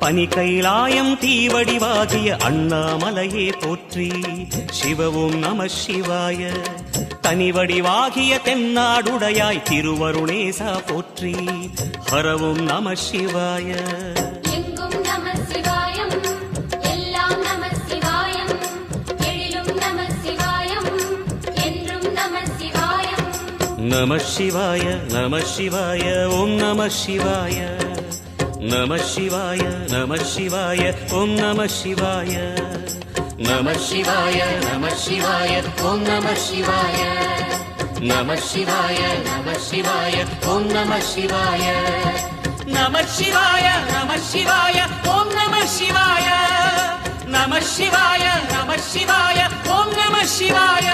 பனி கைலாயம் தீவடிவாகிய அண்ணாமலையே போற்றி. சிவவும் நம சிவாய. தனிவடிவாகிய தென்னாடுடையாய் திருவருணேசா போற்றி. ஹரவும் நம சிவாய. எங்கும் நம சிவாயம், எல்லாம் நம சிவாயம், எழிலும் நம சிவாயம், என்றும் நம சிவாயம். நம சிவாய நம சிவாய ஓம் நம சிவாய. நம சிவாய நம சிவாய ஓம் நம சிவாய. நம சிவாய நம சிவாய ஓம் நம சிவாய. நம சிவாய நம சிவாய ஓம் நம சிவாய. நம சிவாய நம சிவாய ஓம் நம சிவாய. நம சிவாய நம சிவாய ஓம் நம சிவாய.